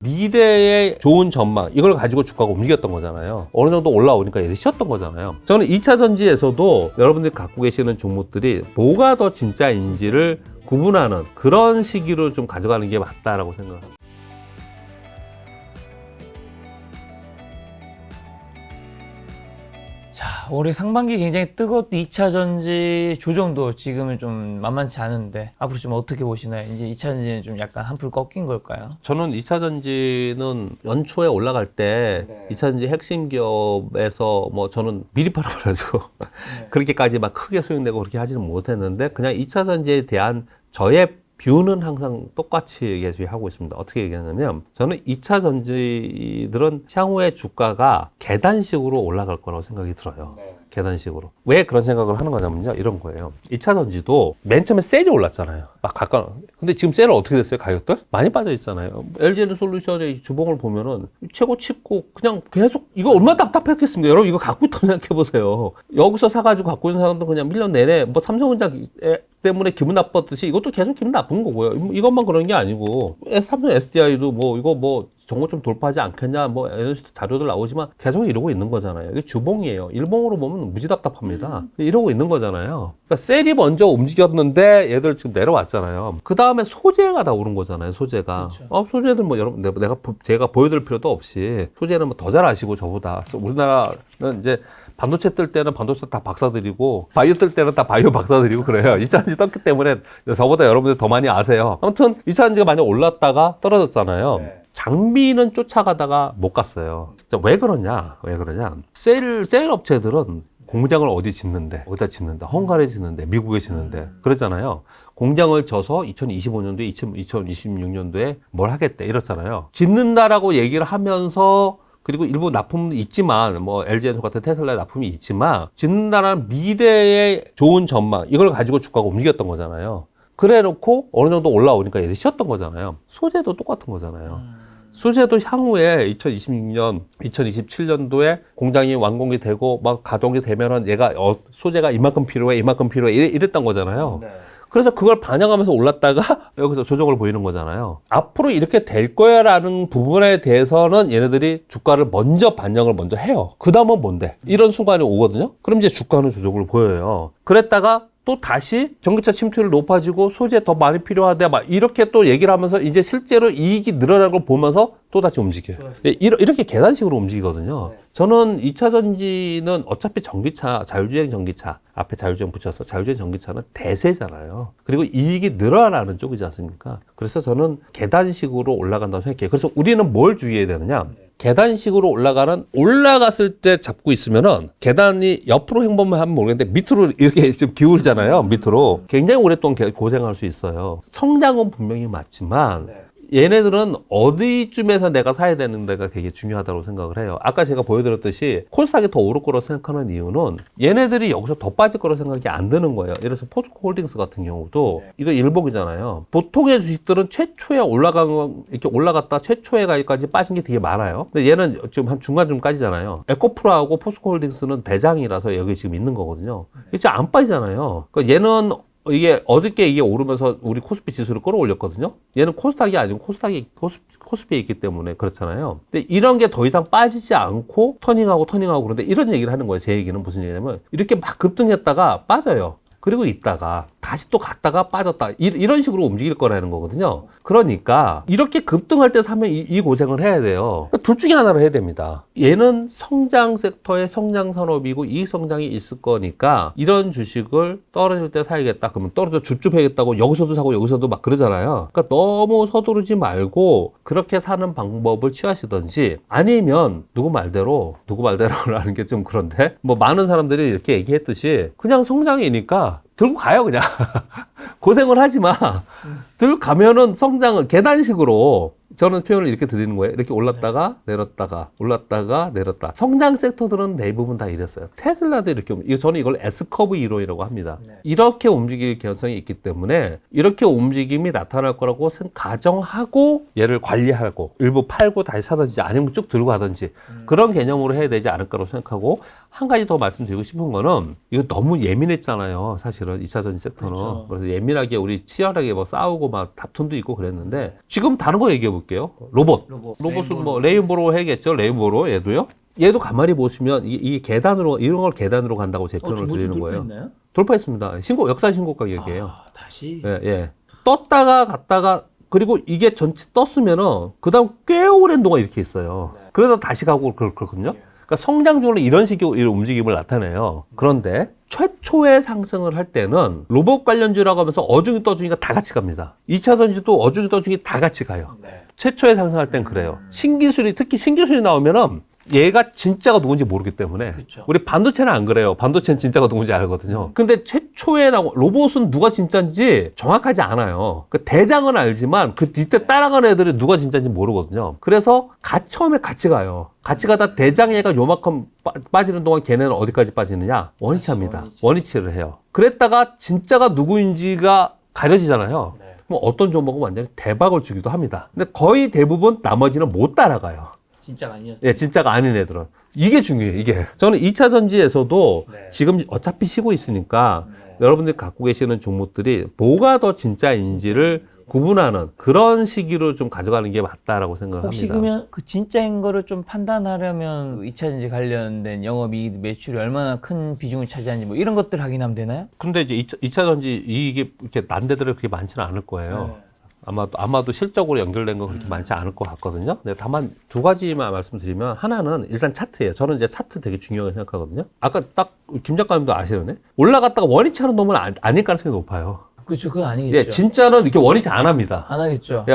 미래의 좋은 전망, 이걸 가지고 주가가 움직였던 거잖아요. 어느 정도 올라오니까 얘들이 쉬었던 거잖아요. 저는 2차 전지에서도 여러분들이 갖고 계시는 종목들이 뭐가 더 진짜인지를 구분하는 그런 시기로 좀 가져가는 게 맞다라고 생각합니다. 자, 올해 상반기 굉장히 뜨겁고 2차 전지 조정도 지금은 좀 만만치 않은데 앞으로 좀 어떻게 보시나요? 이제 2차 전지는 좀 약간 한풀 꺾인 걸까요? 저는 2차 전지는 연초에 올라갈 때 2차 전지 핵심 기업에서 뭐 저는 미리 팔아가지고 그렇게까지 막 크게 수익내고 그렇게 하지는 못했는데 그냥 2차 전지에 대한 저의 뷰는 항상 똑같이 얘기하고 있습니다. 어떻게 얘기하냐면 저는 2차 전지들은 향후에 주가가 계단식으로 올라갈 거라고 생각이 들어요. 계단식으로. 왜 그런 생각을 하는 거냐면요. 이런 거예요. 2차 전지도 맨 처음에 셀이 올랐잖아요. 막 근데 지금 셀은 어떻게 됐어요? 가격들? 많이 빠져 있잖아요. LG에너솔루션의 주봉을 보면은 최고 치고 그냥 계속 이거 얼마나 답답했겠습니까? 여러분 이거 갖고 있다고 생각해 보세요. 여기서 사가지고 갖고 있는 사람도 그냥 1년 내내 뭐 삼성전자 때문에 기분 나빴듯이 이것도 계속 기분 나쁜 거고요. 이것만 그런 게 아니고 삼성 SDI도 뭐 이거 뭐 정고 좀 돌파하지 않겠냐 뭐 에너지 자료들 나오지만 계속 이러고 있는 거잖아요. 이게 주봉이에요. 일봉으로 보면 무지 답답합니다. 이러고 있는 거잖아요. 그러니까 셀이 먼저 움직였는데 얘들 지금 내려왔잖아요. 그 다음에 소재가 다 오른 거잖아요. 소재가. 그렇죠. 소재는 뭐 여러분 제가 보여드릴 필요도 없이 소재는 뭐 더 잘 아시고 저보다. 우리나라는 이제 반도체 뜰 때는 반도체 다 박사들이고 바이오 뜰 때는 다 바이오 박사들이고 그래요. 2차 전지 떴기 때문에 저보다 여러분들 더 많이 아세요. 아무튼 2차 전지가 많이 올랐다가 떨어졌잖아요. 장비는 쫓아가다가 못 갔어요. 왜 그러냐? 셀 업체들은 공장을 어디 짓는데, 어디다 짓는데, 헝가리에 짓는데, 미국에 짓는데, 그러잖아요. 공장을 져서 2025년도에, 2026년도에 뭘 하겠대, 이렇잖아요. 짓는다라고 얘기를 하면서 그리고 일부 납품도 있지만, 뭐, LG에너솔 같은 테슬라의 납품이 있지만, 짓는다라는 미래의 좋은 전망, 이걸 가지고 주가가 움직였던 거잖아요. 그래 놓고 어느 정도 올라오니까 얘들이 쉬었던 거잖아요. 소재도 똑같은 거잖아요. 소재도 향후에 2026년, 2027년도에 공장이 완공이 되고 막 가동이 되면은 얘가 소재가 이만큼 필요해 이랬던 거잖아요. 그래서 그걸 반영하면서 올랐다가 여기서 조정을 보이는 거잖아요. 앞으로 이렇게 될 거야라는 부분에 대해서는 얘네들이 주가를 반영을 먼저 해요. 그 다음은 뭔데? 이런 순간이 오거든요. 그럼 이제 주가는 조정을 보여요. 그랬다가 또 다시 전기차 침투율 높아지고 소재 더 많이 필요하대 막 이렇게 또 얘기를 하면서 이제 실제로 이익이 늘어나는 걸 보면서 또 다시 움직여요. 이렇게 계단식으로 움직이거든요. 저는 2차 전지는 어차피 전기차, 자율주행 전기차 앞에 자율주행 붙여서 자율주행 전기차는 대세잖아요. 그리고 이익이 늘어나는 쪽이지 않습니까? 그래서 저는 계단식으로 올라간다고 생각해요. 그래서 우리는 뭘 주의해야 되느냐? 계단식으로 올라갔을 때 잡고 있으면은 계단이 옆으로 행보만 하면 모르겠는데 밑으로 이렇게 좀 기울잖아요. 밑으로. 굉장히 오랫동안 고생할 수 있어요. 성장은 분명히 맞지만 얘네들은 어디쯤에서 내가 사야 되는 데가 되게 중요하다고 생각을 해요. 아까 제가 보여드렸듯이 코스닥이 더 오를 거라고 생각하는 이유는 얘네들이 여기서 더 빠질 거라고 생각이 안 드는 거예요. 예를 들어서 포스코홀딩스 같은 경우도 이거 일봉이잖아요. 보통의 주식들은 최초에 이렇게 올라갔다 최초에 가기까지 빠진 게 되게 많아요. 근데 얘는 지금 한 중간쯤까지잖아요. 에코프라하고 포스코홀딩스는 대장이라서 여기 지금 있는 거거든요. 이게 안 빠지잖아요. 그러니까 얘는 이게 어저께 이게 오르면서 우리 코스피 지수를 끌어올렸거든요. 얘는 코스닥이 아니고 코스피에 있기 때문에 그렇잖아요. 근데 이런 게 더 이상 빠지지 않고 터닝하고 그런데 이런 얘기를 하는 거예요. 제 얘기는 무슨 얘기냐면 이렇게 막 급등했다가 빠져요. 그리고 있다가 다시 또 갔다가 빠졌다 이런 식으로 움직일 거라는 거거든요. 그러니까 이렇게 급등할 때 사면 이 고생을 해야 돼요. 둘 중에 하나를 해야 됩니다. 얘는 성장 섹터의 성장 산업이고 이익 성장이 있을 거니까 이런 주식을 떨어질 때 사야겠다. 그러면 떨어져 줍줍해야겠다고 여기서도 사고 여기서도 막 그러잖아요. 그러니까 너무 서두르지 말고 그렇게 사는 방법을 취하시든지 아니면 누구 말대로라는 게 좀 그런데 뭐 많은 사람들이 이렇게 얘기했듯이 그냥 성장이니까 들고 가요 그냥. 고생을 하지 마. 들가면은 성장을 계단식으로 저는 표현을 이렇게 드리는 거예요. 이렇게 올랐다가 내렸다가 올랐다가 내렸다. 성장 섹터들은 대부분 다 이랬어요. 테슬라도 이렇게 저는 이걸 S커브 이론이라고 합니다. 이렇게 움직일 개연성이 있기 때문에 이렇게 움직임이 나타날 거라고 가정하고 얘를 관리하고 일부 팔고 다시 사든지 아니면 쭉 들고 가든지 그런 개념으로 해야 되지 않을까라고 생각하고 한 가지 더 말씀드리고 싶은 거는 이거 너무 예민했잖아요. 사실은 2차 전지 섹터는. 그래서 예민하게 우리 치열하게 뭐 싸우고 막 다툼도 있고 그랬는데 지금 다른 거 얘기해 볼게요. 볼게요. 로봇은 뭐 레인보로 해야겠죠. 레인보로 얘도요. 얘도 가만히 보시면 이게 계단으로 이런 걸 계단으로 간다고 제 표현을 드리는 거예요. 있나요? 돌파했습니다. 역사 신고가 얘기예요. 다시. 예, 예. 떴다가 갔다가 그리고 이게 전체 떴으면은 그다음 꽤 오랜 동안 이렇게 있어요. 그러다 다시 가고 그렇거든요. 그러니까 성장 중으로 이런 식의 이런 움직임을 나타내요. 그런데 최초의 상승을 할 때는 로봇 관련주라고 하면서 어중이 떠중이가 다 같이 갑니다. 2차 전지도 어중이 떠중이 다 같이 가요. 최초에 상승할 땐 그래요. 신기술이 특히 신기술이 나오면은 얘가 진짜가 누군지 모르기 때문에 그쵸. 우리 반도체는 안 그래요. 반도체는 진짜가 누군지 알거든요. 근데 최초에 나온 로봇은 누가 진짜인지 정확하지 않아요. 그 대장은 알지만 그 뒤에 따라가는 애들이 누가 진짜인지 모르거든요. 그래서 처음에 같이 가요. 같이 가다 대장 얘가 요만큼 빠지는 동안 걔네는 어디까지 빠지느냐? 원위치합니다. 원위치를 해요. 그랬다가 진짜가 누구인지가 가려지잖아요. 그럼 어떤 종목은 완전히 대박을 주기도 합니다. 근데 거의 대부분 나머지는 못 따라가요. 진짜가 아니었어요. 예, 진짜가 아닌 애들은. 이게 중요해요, 이게. 저는 2차 전지에서도 지금 어차피 쉬고 있으니까 여러분들이 갖고 계시는 종목들이 뭐가 더 진짜인지를 구분하는 그런 시기로 좀 가져가는 게 맞다라고 생각합니다. 혹시 그러면 그 진짜인 거를 좀 판단하려면 2차 전지 관련된 영업이익 매출이 얼마나 큰 비중을 차지하는지 뭐 이런 것들 확인하면 되나요? 근데 이제 2차 전지 이게 이렇게 난 데들이 그렇게 많지는 않을 거예요. 아마도 실적으로 연결된 건 그렇게 많지 않을 것 같거든요. 근데 다만 두 가지만 말씀드리면 하나는 일단 차트예요. 저는 이제 차트 되게 중요하게 생각하거든요. 아까 딱 김 작가님도 아시려네. 올라갔다가 원위치 하는 놈은 아닐 가능성이 높아요. 그렇죠. 그건 아니겠죠. 예, 진짜는 이렇게 원위치 안 합니다. 안 하겠죠. 예,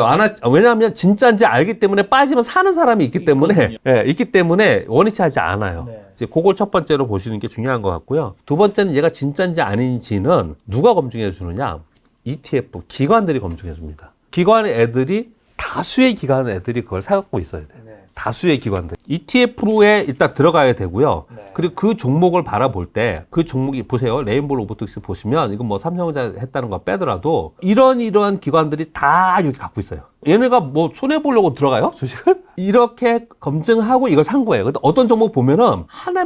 왜냐하면 진짜인지 알기 때문에 빠지면 사는 사람이 있기 때문에, 있기 때문에 원위치 하지 않아요. 이제 그걸 첫 번째로 보시는 게 중요한 것 같고요. 두 번째는 얘가 진짜인지 아닌지는 누가 검증해 주느냐? ETF, 기관들이 검증해 줍니다. 기관 애들이 다수의 기관 애들이 그걸 사갖고 있어야 돼요. 다수의 기관들. ETF에 일단 들어가야 되고요. 그리고 그 종목을 바라볼 때 그 종목이 보세요. 레인보우 로보틱스 보시면 이건 뭐 삼성전자 했다는 거 빼더라도 이러한 기관들이 다 여기 갖고 있어요. 얘네가 뭐 손해 보려고 들어가요? 주식을? 이렇게 검증하고 이걸 산 거예요. 근데 어떤 종목 보면은 한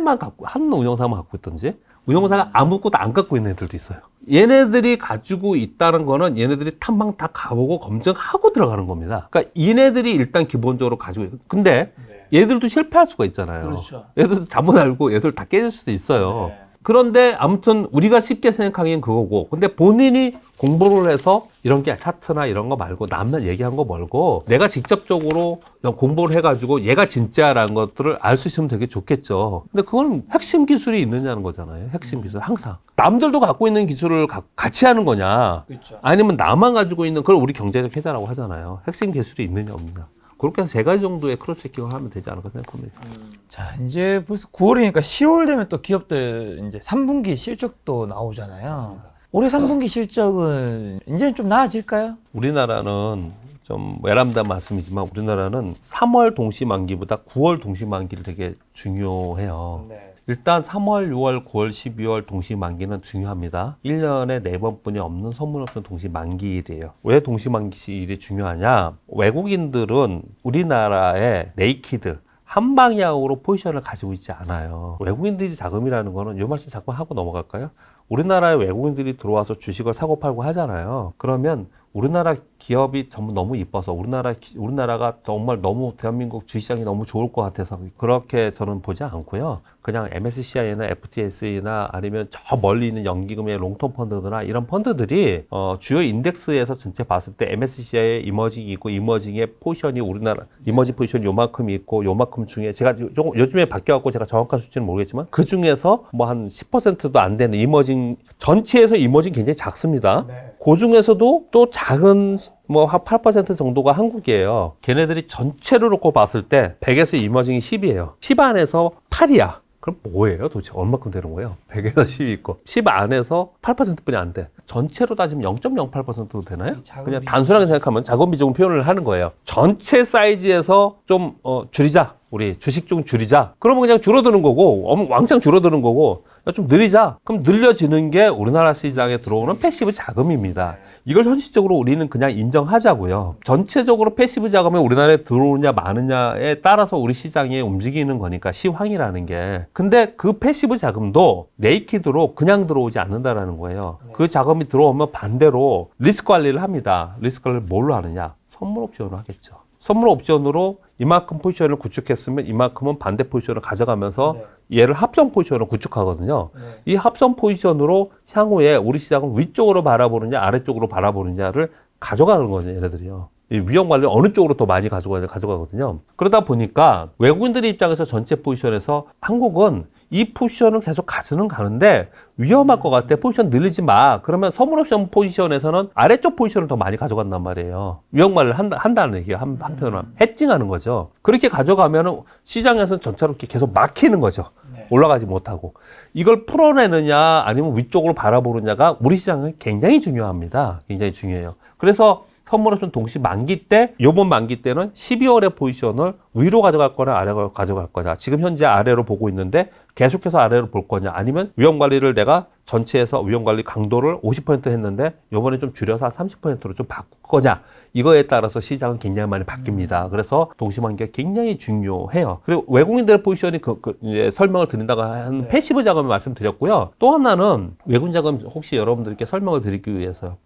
운영사만 갖고 있던지 운영사가 아무것도 안 갖고 있는 애들도 있어요. 얘네들이 가지고 있다는 거는 얘네들이 탐방 다 가보고 검증하고 들어가는 겁니다. 그러니까 얘네들이 일단 기본적으로 가지고 있어요. 근데 얘들도 실패할 수가 있잖아요. 그렇죠. 얘들도 잘못 알고 얘들 다 깨질 수도 있어요. 그런데 아무튼 우리가 쉽게 생각하기엔 그거고, 근데 본인이 공부를 해서 이런 게 차트나 이런 거 말고 남만 얘기한 거 말고 내가 직접적으로 공부를 해가지고 얘가 진짜라는 것들을 알 수 있으면 되게 좋겠죠. 근데 그건 핵심 기술이 있느냐는 거잖아요. 핵심 기술 항상 남들도 갖고 있는 기술을 같이 하는 거냐, 그렇죠. 아니면 나만 가지고 있는 그걸 우리 경제적 해자라고 하잖아요. 핵심 기술이 있느냐 없느냐. 그렇게 해서 세 가지 정도의 크로스 체킹을 하면 되지 않을까 생각합니다. 자, 이제 벌써 9월이니까 10월 되면 또 기업들 이제 3분기 실적도 나오잖아요. 맞습니다. 올해 3분기 실적은 이제는 좀 나아질까요? 우리나라는 좀 외람된 말씀이지만 우리나라는 3월 동시만기보다 9월 동시만기를 되게 중요해요. 일단 3월, 6월, 9월, 12월 동시만기는 중요합니다. 1년에 4번뿐이 없는 선물옵션 동시만기일이에요. 왜 동시만기일이 중요하냐? 외국인들은 우리나라의 네이키드 한 방향으로 포지션을 가지고 있지 않아요. 외국인들이 자금이라는 거는 이 말씀 잠깐 하고 넘어갈까요? 우리나라에 외국인들이 들어와서 주식을 사고 팔고 하잖아요. 그러면 우리나라 기업이 전부 너무 이뻐서 우리나라가 정말 너무 대한민국 주식시장이 너무 좋을 것 같아서 그렇게 저는 보지 않고요. 그냥 MSCI나 FTSE나 아니면 저 멀리 있는 연기금의 롱텀 펀드나 이런 펀드들이 주요 인덱스에서 전체 봤을 때 MSCI에 이머징이 있고 이머징의 포지션이 우리나라 이머징 포지션이 요만큼 있고 요만큼 중에 제가 조금 요즘에 바뀌어갖고 제가 정확한 수치는 모르겠지만 그 중에서 뭐 한 10%도 안 되는 이머징 전체에서 이머징 굉장히 작습니다. 그 중에서도 또 작은 뭐 한 8% 정도가 한국이에요. 걔네들이 전체로 놓고 봤을 때 100에서 이머징이 10이에요. 10 안에서 8이야. 그럼 뭐예요? 도대체 얼마큼 되는 거예요? 100에서 10이 있고 10 안에서 8%뿐이 안 돼. 전체로 따지면 0.08%도 되나요? 그냥 단순하게 생각하면 자금 비중 표현을 하는 거예요. 전체 사이즈에서 좀 줄이자. 우리 주식 중 줄이자. 그러면 그냥 줄어드는 거고 왕창 줄어드는 거고 좀 늘리자. 그럼 늘려지는 게 우리나라 시장에 들어오는 패시브 자금입니다. 이걸 현실적으로 우리는 그냥 인정하자고요. 전체적으로 패시브 자금이 우리나라에 들어오느냐 마느냐에 따라서 우리 시장이 움직이는 거니까 시황이라는 게. 근데 그 패시브 자금도 네이키드로 그냥 들어오지 않는다라는 거예요. 그 자금이 들어오면 반대로 리스크 관리를 합니다. 리스크 관리를 뭘로 하느냐? 선물 옵션으로 하겠죠. 선물 옵션으로 이만큼 포지션을 구축했으면 이만큼은 반대 포지션을 가져가면서 얘를 합성 포지션으로 구축하거든요. 이 합성 포지션으로 향후에 우리 시장을 위쪽으로 바라보느냐 아래쪽으로 바라보느냐를 가져가는 거죠, 얘네들이요. 이 위험 관리 어느 쪽으로 더 많이 가져가거든요. 그러다 보니까 외국인들의 입장에서 전체 포지션에서 한국은 이 포지션을 계속 가지는 가는데 위험할 것 같아. 포지션 늘리지 마. 그러면 선물 옵션 포지션에서는 아래쪽 포지션을 더 많이 가져간단 말이에요. 위험 관리를 한다는 얘기예요. 한편으로 해칭하는 거죠. 그렇게 가져가면 시장에서는 전체로 이렇게 계속 막히는 거죠. 올라가지 못하고. 이걸 풀어내느냐 아니면 위쪽으로 바라보느냐가 우리 시장은 굉장히 중요합니다. 굉장히 중요해요. 그래서 선물 옵션 동시 만기 때, 요번 만기 때는 12월의 포지션을 위로 가져갈 거냐, 아래로 가져갈 거냐. 지금 현재 아래로 보고 있는데 계속해서 아래로 볼 거냐, 아니면 위험 관리를 내가 전체에서 위험 관리 강도를 50% 했는데 요번에 좀 줄여서 30%로 좀 바꿀 거냐. 이거에 따라서 시장은 굉장히 많이 바뀝니다. 그래서 동시 만기가 굉장히 중요해요. 그리고 외국인들의 포지션이 이제 설명을 드린다고 하는 패시브 자금을 말씀드렸고요. 또 하나는 외국인 자금 혹시 여러분들께 설명을 드리기 위해서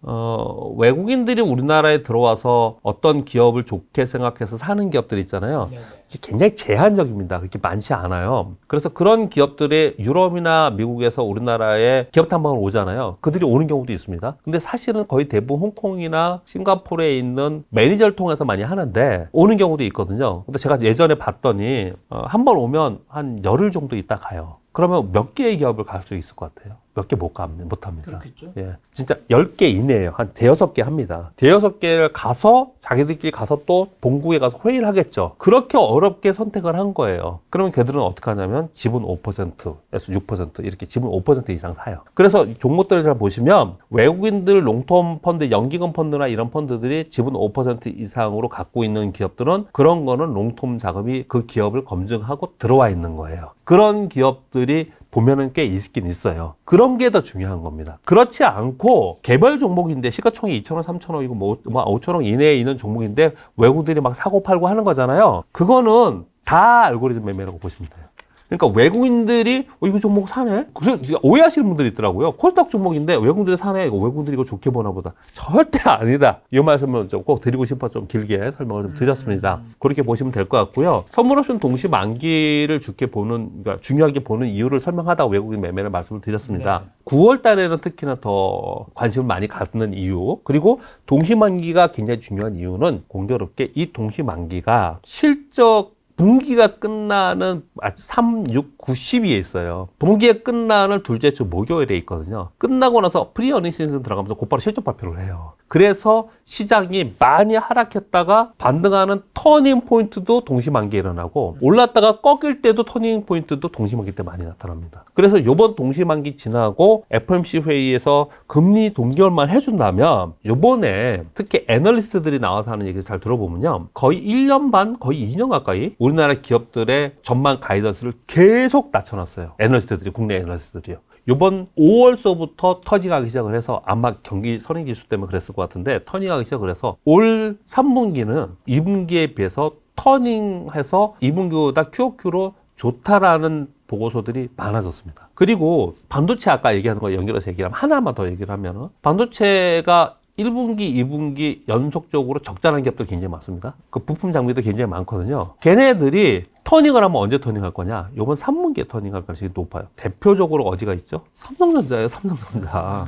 외국인들이 우리나라에 들어와서 어떤 기업을 좋게 생각해서 사는 기업들 있잖아요. 굉장히 제한적입니다. 그렇게 많지 않아요. 그래서 그런 기업들이 유럽이나 미국에서 우리나라에 기업 탐방을 오잖아요. 그들이 오는 경우도 있습니다. 근데 사실은 거의 대부분 홍콩이나 싱가포르에 있는 매니저를 통해서 많이 하는데 오는 경우도 있거든요. 근데 제가 예전에 봤더니 한 번 오면 한 열흘 정도 있다 가요. 그러면 몇 개의 기업을 갈 수 있을 것 같아요? 몇 개 못 합니다. 그렇겠죠. 예. 진짜 10개 이내에요. 한 대여섯 개 합니다. 대여섯 개를 가서 자기들끼리 가서 또 본국에 가서 회의를 하겠죠. 그렇게 어렵게 선택을 한 거예요. 그러면 걔들은 어떻게 하냐면 지분 5%에서 6% 이렇게 지분 5% 이상 사요. 그래서 종목들을 잘 보시면 외국인들 롱텀 펀드, 연기금 펀드나 이런 펀드들이 지분 5% 이상으로 갖고 있는 기업들은 그런 거는 롱텀 자금이 그 기업을 검증하고 들어와 있는 거예요. 그런 기업들이 보면은 꽤 있긴 있어요. 그런 게 더 중요한 겁니다. 그렇지 않고 개별 종목인데 시가총액 2,000원, 3,000원 이거 뭐 5,000원 이내에 있는 종목인데 외국들이 막 사고 팔고 하는 거잖아요. 그거는 다 알고리즘 매매라고 보시면 돼요. 그러니까 외국인들이 이거 종목 사네? 그래서 오해하시는 분들이 있더라고요. 코스닥 종목인데 외국인들이 사네? 외국인들이 이거 좋게 보나 보다. 절대 아니다. 이 말씀을 좀 꼭 드리고 싶어 좀 길게 설명을 좀 드렸습니다. 그렇게 보시면 될 것 같고요. 선물 옵션 동시 만기를 그러니까 중요하게 보는 이유를 설명하다가 외국인 매매를 말씀을 드렸습니다. 9월 달에는 특히나 더 관심을 많이 갖는 이유, 그리고 동시 만기가 굉장히 중요한 이유는 공교롭게 이 동시 만기가 실적 분기가 끝나는 3, 6, 9, 12에 있어요. 분기가 끝나는 둘째 주 목요일에 있거든요. 끝나고 나서 프리어닝 시즌 들어가면서 곧바로 실적 발표를 해요. 그래서 시장이 많이 하락했다가 반등하는 터닝 포인트도 동시만기에 일어나고 올랐다가 꺾일 때도 터닝 포인트도 동시만기 때 많이 나타납니다. 그래서 이번 동시만기 지나고 FOMC 회의에서 금리 동결만 해준다면 이번에 특히 애널리스트들이 나와서 하는 얘기를 잘 들어보면요. 거의 1년 반, 거의 2년 가까이 우리나라 기업들의 전망 가이던스를 계속 낮춰놨어요. 애널리스트들이, 국내 애널리스트들이요. 이번 5월서부터 터닝하기 시작을 해서 아마 경기 선행지수 때문에 그랬을 것 같은데 터닝하기 시작을 해서 올 3분기는 2분기에 비해서 터닝해서 2분기보다 QOQ로 좋다라는 보고서들이 많아졌습니다. 그리고 반도체 아까 얘기하는 거 연결해서 얘기하면 하나만 더 얘기를 하면 반도체가 1분기, 2분기 연속적으로 적자난 기업들 굉장히 많습니다. 그 부품 장비도 굉장히 많거든요. 걔네들이 터닝을 하면 언제 터닝할 거냐? 이번 3분기에 터닝할 가능성이 높아요. 대표적으로 어디가 있죠? 삼성전자예요, 삼성전자.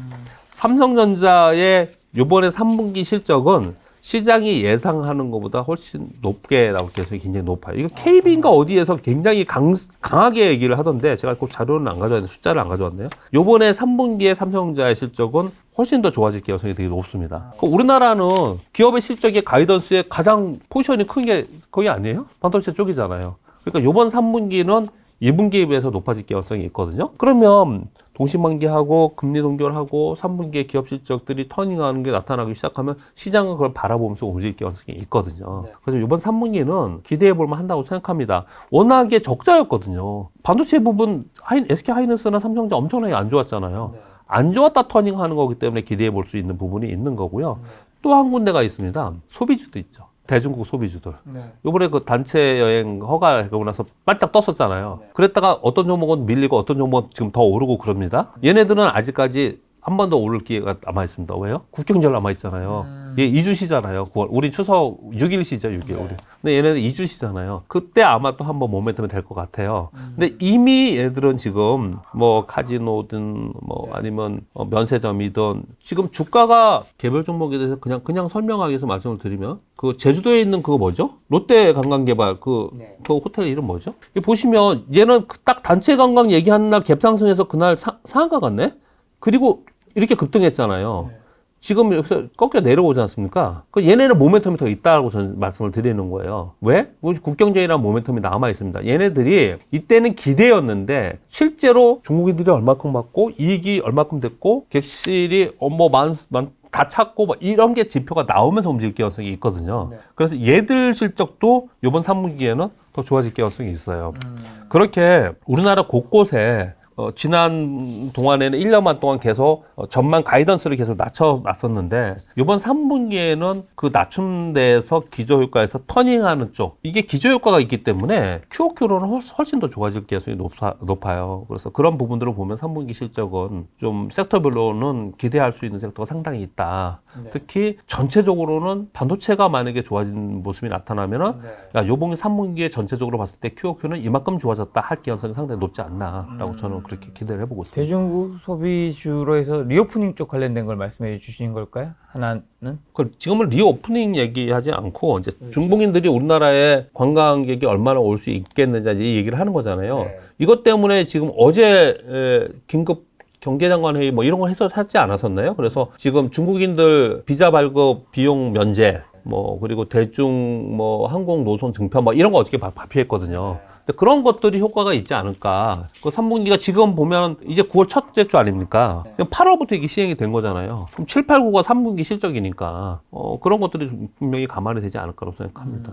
삼성전자의 이번에 3분기 실적은 시장이 예상하는 것보다 훨씬 높게 나올 가능성이 굉장히 높아요. 이거 KB인가 어디에서 굉장히 강하게 얘기를 하던데 제가 꼭 자료는 안 가져왔는데 숫자를 안 가져왔네요. 이번에 3분기에 삼성전자의 실적은 훨씬 더 좋아질 가능성이 되게 높습니다. 우리나라는 기업의 실적의 가이던스에 가장 포지션이 큰 게 거기 아니에요? 반도체 쪽이잖아요. 그러니까 이번 3분기는 2분기에 비해서 높아질 가능성이 있거든요. 그러면 동시만기하고 금리 동결하고 3분기에 기업 실적들이 터닝하는 게 나타나기 시작하면 시장은 그걸 바라보면서 움직일 가능성이 있거든요. 그래서 이번 3분기는 기대해 볼만 한다고 생각합니다. 워낙에 적자였거든요. 반도체 부분 SK 하이닉스나 삼성전자 엄청나게 안 좋았잖아요. 안 좋았다 터닝하는 거기 때문에 기대해 볼 수 있는 부분이 있는 거고요. 또 한 군데가 있습니다. 소비주도 있죠. 대중국 소비주들. 요번에 그 단체 여행 허가하고 나서 반짝 떴었잖아요. 그랬다가 어떤 종목은 밀리고 어떤 종목은 지금 더 오르고 그럽니다. 얘네들은 아직까지 한 번 더 오를 기회가 남아있습니다. 왜요? 국경절 남아있잖아요. 얘 2주시잖아요. 9월. 우린 추석 6일시죠, 6일. 우리. 근데 얘네들 2주시잖아요. 그때 아마 또 한번 모멘텀이 될 것 같아요. 근데 이미 얘들은 지금 뭐 카지노든 뭐 아니면 면세점이든 지금 주가가 개별 종목에 대해서 그냥 설명하기 위해서 말씀을 드리면 그 제주도에 있는 그거 뭐죠? 롯데 관광개발 그 호텔 이름 뭐죠? 이 보시면 얘는 딱 단체 관광 얘기한 날 갭상승해서 그날 상한가 갔네? 그리고 이렇게 급등했잖아요. 지금 여기서 꺾여 내려오지 않습니까? 그 얘네는 모멘텀이 더 있다고 저는 말씀을 드리는 거예요. 왜? 국경제이라는 모멘텀이 남아 있습니다. 얘네들이 이때는 기대였는데 실제로 중국인들이 얼마큼 받고 이익이 얼마큼 됐고 객실이 다 찾고 이런 게 지표가 나오면서 움직일 가능성이 있거든요. 그래서 얘들 실적도 이번 3분기에는 더 좋아질 가능성이 있어요. 그렇게 우리나라 곳곳에 지난 동안에는 1년만 동안 계속 전망 가이던스를 계속 낮춰놨었는데 이번 3분기에는 그 낮춤대에서 기저효과에서 터닝하는 쪽 이게 기저효과가 있기 때문에 QOQ로는 훨씬 더 좋아질 가능성이 높아요. 그래서 그런 부분들을 보면 3분기 실적은 좀 섹터별로는 기대할 수 있는 섹터가 상당히 있다. 특히 전체적으로는 반도체가 만약에 좋아진 모습이 나타나면은 야, 요번 3분기에 전체적으로 봤을 때 QOQ는 이만큼 좋아졌다 할 가능성이 상당히 높지 않나라고 저는 그렇게 기대를 해보고 있습니다. 대중국 소비주로 해서 리오프닝 쪽 관련된 걸 말씀해 주시는 걸까요? 하나는? 지금은 리오프닝 얘기하지 않고 이제 중국인들이 우리나라에 관광객이 얼마나 올 수 있겠는지 이 얘기를 하는 거잖아요. 이것 때문에 지금 어제 긴급 경제장관 회의 뭐 이런 거 해서 하지 않았었나요? 그래서 지금 중국인들 비자 발급 비용 면제 뭐 그리고 대중 뭐 항공 노선 증표 뭐 이런 거 어떻게 발표했거든요. 근데 그런 것들이 효과가 있지 않을까. 그 3분기가 지금 보면 이제 9월 첫째 주 아닙니까? 8월부터 이게 시행이 된 거잖아요. 그럼 7, 8, 9가 3분기 실적이니까 그런 것들이 분명히 감안이 되지 않을까라고 생각합니다.